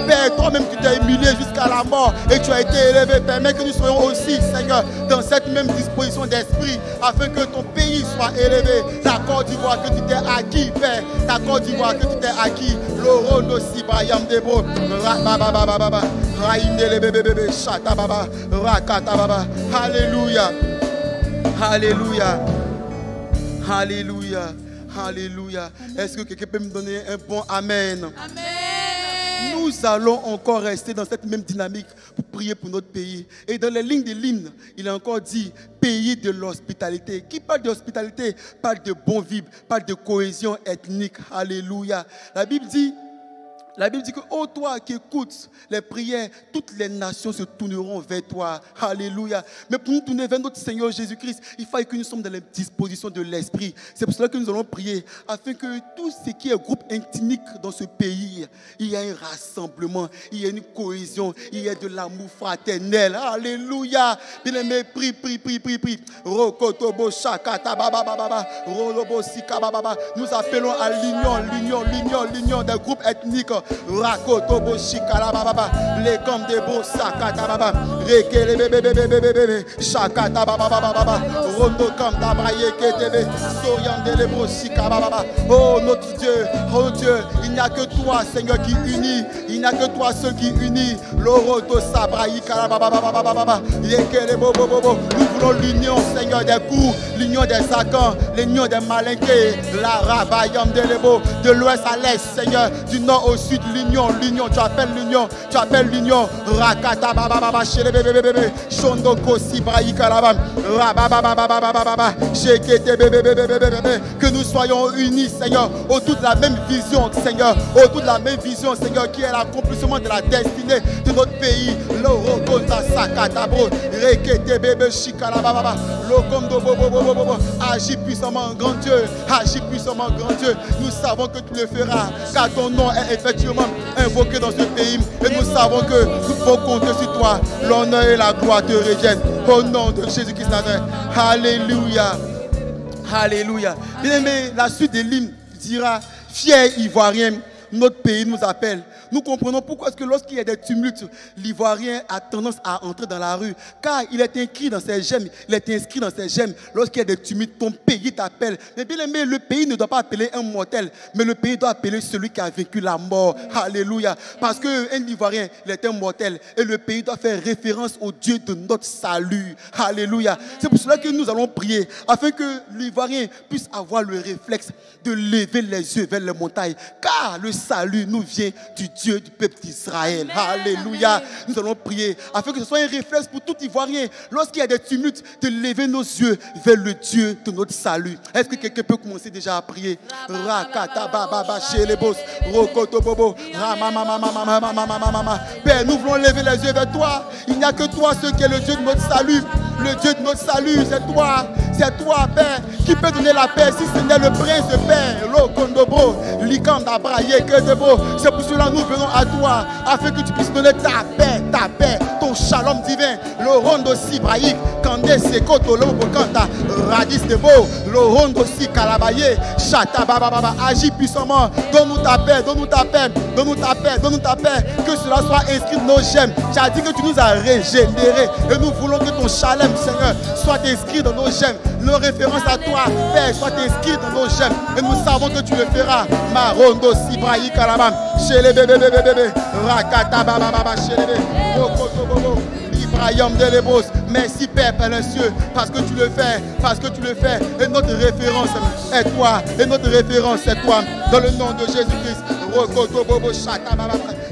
Père, toi-même tu t'es humilié jusqu'à la mort et tu as été élevé. Permets que nous soyons aussi, Seigneur, dans cette même disposition d'esprit, afin que ton pays soit élevé. La Côte d'Ivoire que tu t'es acquis, Père. La Côte d'Ivoire que tu t'es acquis. L'oro aussi, Bayam Debo. Alléluia. Alléluia. Alléluia. Alléluia. Est-ce que quelqu'un peut me donner un bon amen? Amen. Nous allons encore rester dans cette même dynamique pour prier pour notre pays. Et dans les lignes de l'hymne, il a encore dit pays de l'hospitalité. Qui parle d'hospitalité parle de bon vivre, parle de cohésion ethnique. Alléluia. La Bible dit que, ô toi qui écoutes les prières, toutes les nations se tourneront vers toi. Alléluia. Mais pour nous tourner vers notre Seigneur Jésus-Christ, il faut que nous sommes dans les dispositions de l'Esprit. C'est pour cela que nous allons prier, afin que tout ce qui est groupe ethnique dans ce pays, il y a un rassemblement, il y a une cohésion, il y a de l'amour fraternel. Alléluia. Bien-aimé, prie. Nous appelons à l'union des groupes ethniques. Rakotobo shikala baba les comme des beaux sakata baba rekele bébé shakata baba rondo comme tabaye ketebe soyande les beaux shikala baba. Oh notre Dieu, oh Dieu, il n'y a que toi Seigneur qui unit, il n'y a que toi seul qui unit. Loroto sabrayi kala baba yekele bobo. Nous voulons l'union Seigneur des coups, l'union des Akans, l'union des Malinqués, la rabayam de l'Ebo, de l'ouest à l'est Seigneur, du nord au sud. L'union, tu appelles l'union, Rakata baba chez les bébés, Shondoko Sibraï Kalabam, Rababa, Shekete bébé, que nous soyons unis, Seigneur, autour de la même vision, Seigneur, qui est l'accomplissement de la destinée de notre pays. Lorokonta Sakatabro, Rekete bébé, Shikalababa, Lokomdo Bobo, agis puissamment, grand Dieu, nous savons que tu le feras, car ton nom est effectivement invoqué dans ce pays et nous savons que nous pouvons compter sur toi. L'honneur et la gloire te reviennent au nom de Jésus-Christ Nazareth. Alléluia. Alléluia. Bien aimé, la suite de l'hymne dira: fiers Ivoiriens, notre pays nous appelle. Nous comprenons pourquoi est-ce que lorsqu'il y a des tumultes, l'Ivoirien a tendance à entrer dans la rue. Car il est inscrit dans ses gemmes. Lorsqu'il y a des tumultes, ton pays t'appelle. Mais bien aimé, le pays ne doit pas appeler un mortel, mais le pays doit appeler celui qui a vaincu la mort. Alléluia. Parce qu'un Ivoirien, il est un mortel. Et le pays doit faire référence au Dieu de notre salut. Alléluia. C'est pour cela que nous allons prier, afin que l'Ivoirien puisse avoir le réflexe de lever les yeux vers les montagnes. Car le salut nous vient du Dieu du peuple d'Israël. Alléluia. Nous allons prier afin que ce soit un réflexe pour tout Ivoirien, lorsqu'il y a des tumultes, de lever nos yeux vers le Dieu de notre salut. Est-ce que quelqu'un peut commencer déjà à prier? Père, nous voulons lever les yeux vers toi. Il n'y a que toi, ce qui est le Dieu de notre salut. Le Dieu de notre salut, c'est toi. C'est toi, Père, qui peut donner la paix si ce n'est le prince de paix. C'est pour cela que nous venons à toi, afin que tu puisses donner ta paix, ton shalom divin, le rondo sibraïque, Kandé Sekoto, Lobo Kanta, Radis de Beau, le rondo si Kalabaye, Chata Baba, agis puissamment, donne-nous ta paix, donne-nous ta paix, donne-nous ta paix, donne-nous ta paix, que cela soit inscrit dans nos gemmes. Tu as dit que tu nous as régénérés et nous voulons que ton shalom, Seigneur, soit inscrit dans nos gemmes. Nos références à toi, Père, soient inscrites dans nos gemmes et nous savons que tu le feras. Marondo Sibraïque Kalabam, chez les bébés, Rakata Baba, chez les bébés, Ibrahim de Lebos. Merci Père, Père des cieux, parce que tu le fais, et notre référence est toi, dans le nom de Jésus-Christ.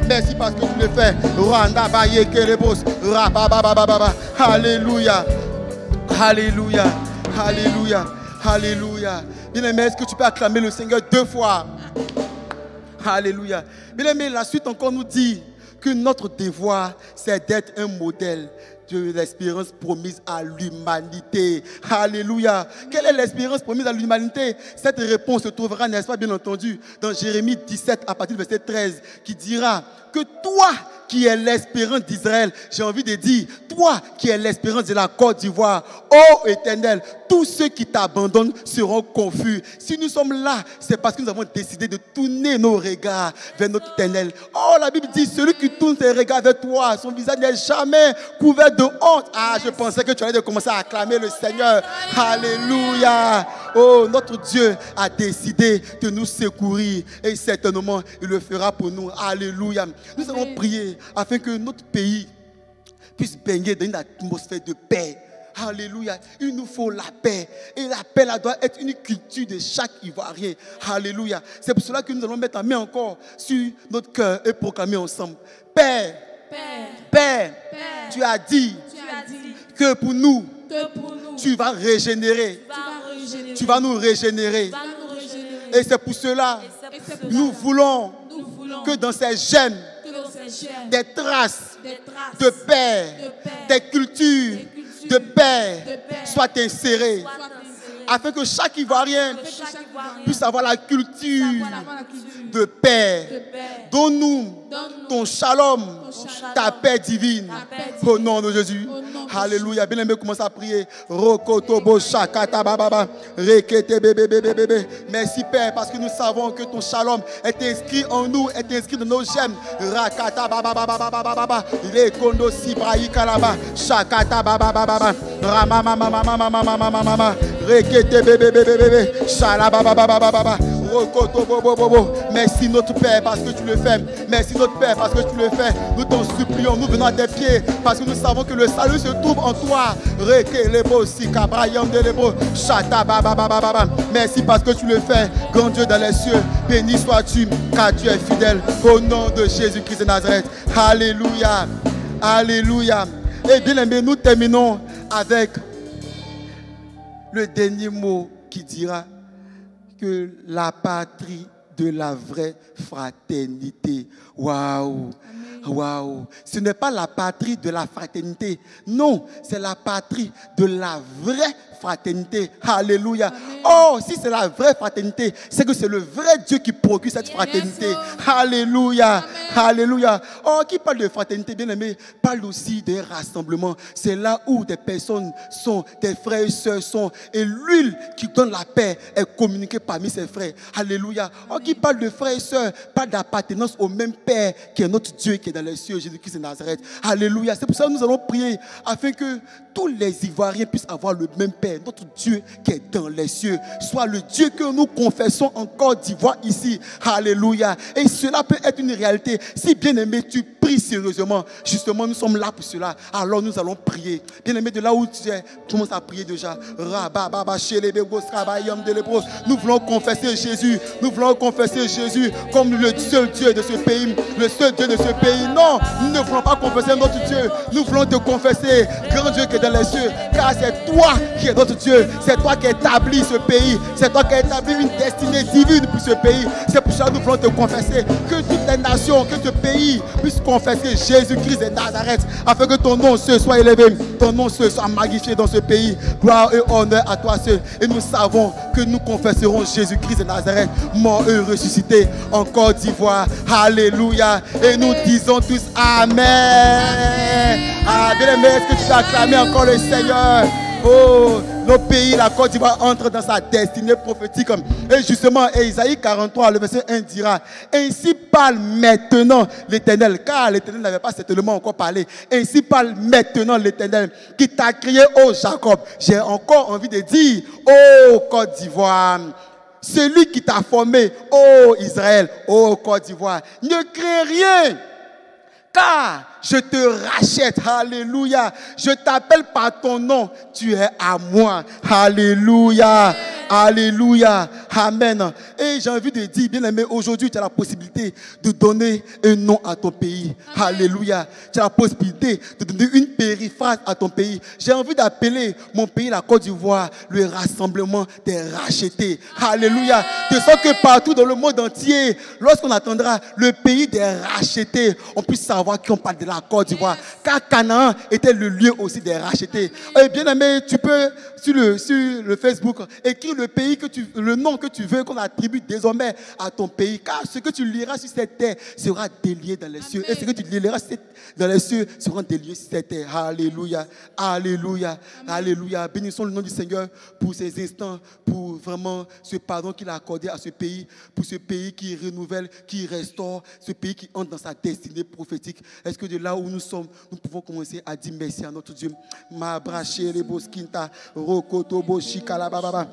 Merci parce que tu le fais. Rwanda Baye Kelebos, Rabababababa. Alléluia, alléluia, alléluia, alléluia. Bien-aimé, est-ce que tu peux acclamer le Seigneur 2 fois? Alléluia. Bien-aimé, la suite encore nous dit que notre devoir, c'est d'être un modèle de l'espérance promise à l'humanité. Alléluia. Quelle est l'espérance promise à l'humanité? Cette réponse se trouvera, n'est-ce pas, bien entendu, dans Jérémie 17, à partir du verset 13, qui dira que toi, qui est l'espérance d'Israël, j'ai envie de dire, toi qui es l'espérance de la Côte d'Ivoire, ô Éternel, tous ceux qui t'abandonnent seront confus. Si nous sommes là, c'est parce que nous avons décidé de tourner nos regards vers notre Éternel. Oh, la Bible dit, celui qui tourne ses regards vers toi, son visage n'est jamais couvert de honte. Ah, je pensais que tu allais commencer à acclamer le Seigneur. Alléluia. Oh, notre Dieu a décidé de nous secourir et certainement, il le fera pour nous. Alléluia. Nous allons prier afin que notre pays puisse baigner dans une atmosphère de paix. Alléluia. Il nous faut la paix. Et la paix là doit être une culture de chaque Ivoirien. Alléluia. C'est pour cela que nous allons mettre la main encore sur notre cœur et proclamer ensemble. Père, Père, tu as dit que pour nous, tu vas régénérer. Tu vas nous régénérer. Et c'est pour cela nous voulons que dans ces gemmes, des traces de paix, des cultures de paix soient insérées, afin que chaque Ivoirien puisse avoir la culture de paix. Donne-nous ton shalom, ta paix divine, au nom de Jésus. Alléluia. Bien aimé, commence à prier. Merci Père, parce que nous savons que ton shalom est inscrit en nous, est inscrit dans nos gemmes. Rakata baba baba baba baba. Les kondo sibraï kalaba. Shakata baba baba baba. Rama mama mama mama mama mama. Rekete bébé bébé bébé. Shalaba baba baba baba. Merci notre Père parce que tu le fais. Merci notre Père parce que tu le fais. Nous t'en supplions, nous venons à tes pieds parce que nous savons que le salut se trouve en toi. Merci parce que tu le fais. Grand Dieu dans les cieux, béni sois-tu car tu es fidèle. Au nom de Jésus-Christ de Nazareth. Alléluia. Alléluia. Et bien aimé, nous terminons avec le dernier mot qui dira que la patrie de la vraie fraternité. Waouh! Waouh! Ce n'est pas la patrie de la fraternité. Non, c'est la patrie de la vraie fraternité. Alléluia. Amen. Oh, si c'est la vraie fraternité, c'est que c'est le vrai Dieu qui procure cette fraternité. Alléluia. Amen. Alléluia. Oh, qui parle de fraternité, bien aimé, parle aussi des rassemblements. C'est là où des personnes sont, des frères et sœurs sont, et l'huile qui donne la paix est communiquée parmi ses frères. Alléluia. Oh, qui parle de frères et sœurs, parle d'appartenance au même Père qui est notre Dieu qui est dans les cieux, Jésus-Christ de Nazareth. Alléluia. C'est pour ça que nous allons prier afin que tous les Ivoiriens puissent avoir le même Père, notre Dieu qui est dans les cieux, soit le Dieu que nous confessons en Côte d'Ivoire ici. Alléluia. Et cela peut être une réalité. Si bien aimé, tu pries sérieusement, justement nous sommes là pour cela. Alors nous allons prier. Bien aimé, de là où tu es, commence à prier déjà. Nous voulons confesser Jésus. Nous voulons confesser Jésus comme le seul Dieu de ce pays. Le seul Dieu de ce pays. Non, nous ne voulons pas confesser notre Dieu. Nous voulons te confesser, grand Dieu qui est dans les cieux. Car c'est toi qui es notre Dieu. C'est toi qui établis ce pays. C'est toi qui as établi une destinée divine pour ce pays. C'est pour ça que nous voulons te confesser. Que toutes les nations, que ce pays puisse confesser confesse que Jésus-Christ est Nazareth, afin que ton nom seul soit élevé, ton nom seul soit magnifié dans ce pays. Gloire et honneur à toi seul. Et nous savons que nous confesserons Jésus-Christ est Nazareth, mort et ressuscité en Côte d'Ivoire. Alléluia. Et nous disons tous Amen. Ah, bien-aimé, est-ce que tu peux acclamer encore le Seigneur? Oh, nos pays, la Côte d'Ivoire entre dans sa destinée prophétique. Et justement, Isaïe 43, le verset 1 dira: ainsi parle maintenant l'Éternel, car l'Éternel n'avait pas certainement encore parlé. Ainsi parle maintenant l'Éternel qui t'a créé, ô Jacob. J'ai encore envie de dire, ô Côte d'Ivoire, celui qui t'a formé, ô Israël, ô Côte d'Ivoire, ne crains rien, car je te rachète. Alléluia. Je t'appelle par ton nom. Tu es à moi. Alléluia. Alléluia. Amen. Et j'ai envie de dire, bien aimé, aujourd'hui, tu as la possibilité de donner un nom à ton pays. Alléluia. Tu as la possibilité de donner une périphrase à ton pays. J'ai envie d'appeler mon pays, la Côte d'Ivoire, le rassemblement des rachetés. Alléluia. De sorte que partout dans le monde entier, lorsqu'on attendra le pays des rachetés, on puisse savoir qu'on parle de la Côte d'Ivoire. Car Canaan était le lieu aussi des rachetés. Et bien aimé, tu peux sur le Facebook écrire le nom que tu veux qu'on attribue désormais à ton pays. Car ce que tu liras sur cette terre sera délié dans les cieux. Et ce que tu liras dans les cieux sera délié sur cette terre. Alléluia. Alléluia. Alléluia. Bénissons le nom du Seigneur pour ces instants, pour vraiment ce pardon qu'il a accordé à ce pays, pour ce pays qui renouvelle, qui restaure, ce pays qui entre dans sa destinée prophétique. Est-ce que de là où nous sommes, nous pouvons commencer à dire merci à notre Dieu. Ma braché les bosquinta, rokoto boshika la baba.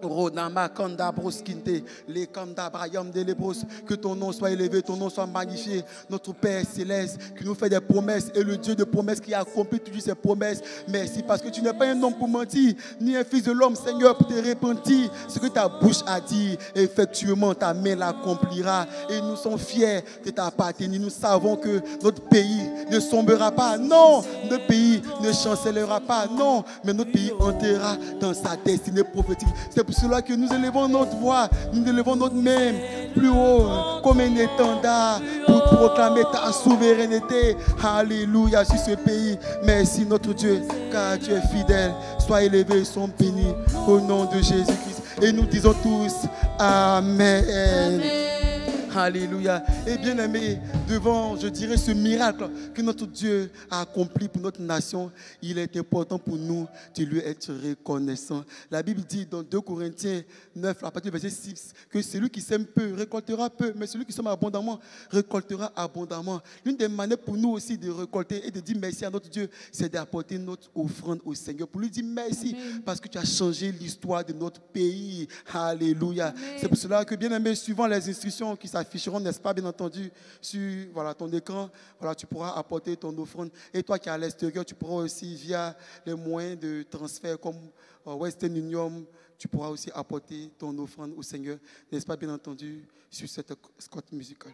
Rodama kanda broskinte, les kanda brayam de lebros, que ton nom soit élevé, ton nom soit magnifié, notre Père céleste qui nous fait des promesses et le Dieu de promesses qui accomplit toujours ses promesses. Merci parce que tu n'es pas un homme pour mentir, ni un fils de l'homme, Seigneur, pour te repentir. Ce que ta bouche a dit, effectivement ta main l'accomplira et nous sommes fiers de t'appartenir. Nous savons que notre pays ne sombrera pas, non, notre pays ne chancellera pas, non, mais notre pays entrera dans sa destinée prophétique. C'est pour cela que nous élevons notre voix, nous élevons notre main plus haut, comme un étendard, pour proclamer ta souveraineté. Alléluia sur ce pays. Merci notre Dieu, car tu es fidèle. Sois élevé, sois béni au nom de Jésus-Christ. Et nous disons tous Amen. Amen. Alléluia. Et bien aimé, devant, je dirais, ce miracle que notre Dieu a accompli pour notre nation, il est important pour nous de lui être reconnaissant. La Bible dit dans 2 Corinthiens 9, à partir du verset 6, que celui qui sème peu récoltera peu, mais celui qui sème abondamment récoltera abondamment. L'une des manières pour nous aussi de récolter et de dire merci à notre Dieu, c'est d'apporter notre offrande au Seigneur, pour lui dire merci. Amen. Parce que tu as changé l'histoire de notre pays. Alléluia. C'est pour cela que, bien aimé, suivant les instructions qui s'afficheront, n'est-ce pas, bien entendu, sur ton écran, tu pourras apporter ton offrande. Et toi qui es à l'extérieur, tu pourras aussi, via les moyens de transfert comme Western Union, tu pourras aussi apporter ton offrande au Seigneur, n'est-ce pas, bien entendu, sur cette scotch musicale.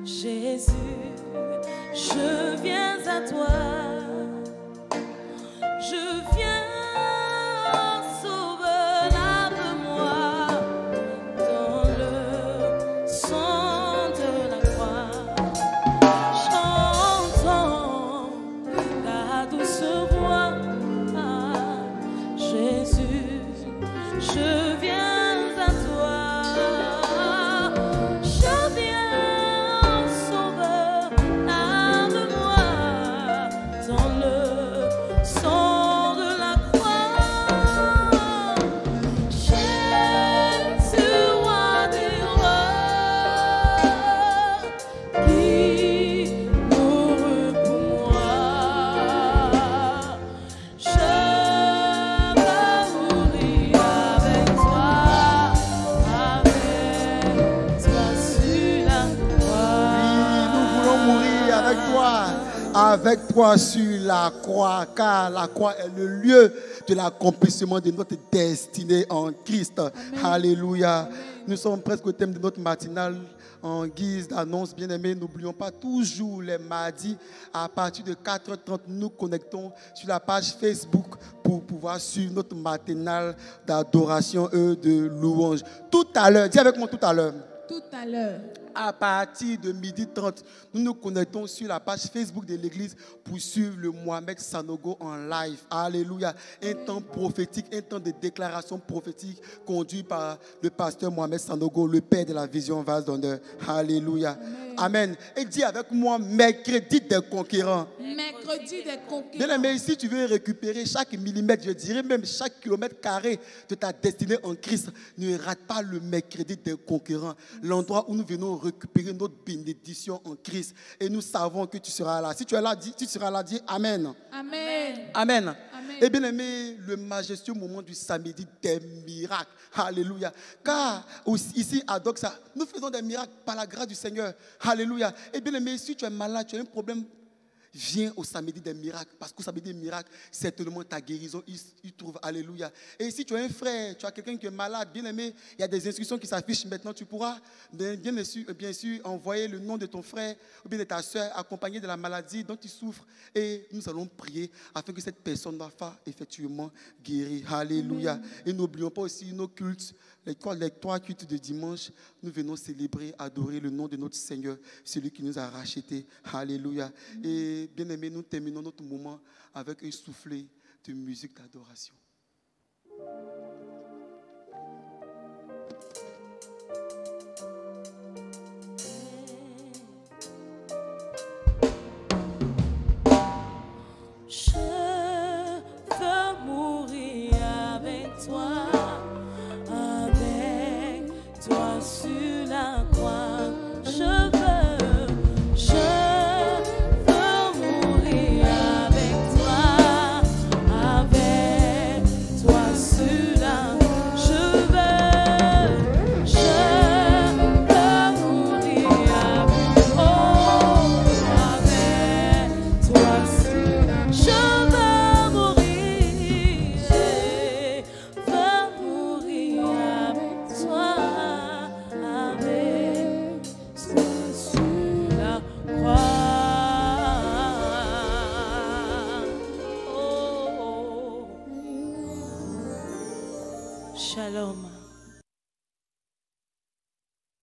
Jésus, je viens à toi, je viens, sauve, lave-moi dans le sang de la croix. J'entends ta douce voix, Jésus, je viens à toi. Avec toi sur la croix, car la croix est le lieu de l'accomplissement de notre destinée en Christ. Amen. Alléluia. Amen. Nous sommes presque au thème de notre matinale. En guise d'annonce, bien-aimés, n'oublions pas toujours les mardis à partir de 4h30, nous connectons sur la page Facebook pour pouvoir suivre notre matinale d'adoration et de louange. Tout à l'heure, dis avec moi tout à l'heure. Tout à l'heure. À partir de 12h30, nous nous connectons sur la page Facebook de l'église pour suivre le Mohamed Sanogo en live. Alléluia. Un temps prophétique, un temps de déclaration prophétique conduit par le pasteur Mohamed Sanogo, le père de la vision vase d'honneur. Alléluia. Amen. Et dis avec moi, mercredi des conquérants. Mercredi des conquérants. Bien aimé, si tu veux récupérer chaque millimètre, je dirais même chaque kilomètre carré de ta destinée en Christ, ne rate pas le mercredi des conquérants, l'endroit où nous venons récupérer notre bénédiction en Christ. Et nous savons que tu seras là. Si tu es là, tu seras là, dis Amen. Amen. Amen. Amen. Et bien aimé, le majestueux moment du samedi des miracles. Alléluia. Car ici à Doxa, nous faisons des miracles par la grâce du Seigneur. Alléluia. Et bien aimé, si tu es malade, tu as un problème, viens au samedi des miracles. Parce qu'au samedi des miracles, certainement ta guérison, il trouve. Alléluia. Et si tu as un frère, tu as quelqu'un qui est malade, bien aimé, il y a des instructions qui s'affichent maintenant. Tu pourras bien sûr envoyer le nom de ton frère ou bien de ta soeur accompagné de la maladie dont tu souffres. Et nous allons prier afin que cette personne va effectivement guérir. Alléluia. Amen. Et n'oublions pas aussi nos cultes. Les 3 cultes de dimanche, nous venons célébrer, adorer le nom de notre Seigneur, celui qui nous a rachetés. Alléluia. Et bien aimé, nous terminons notre moment avec un soufflet de musique d'adoration.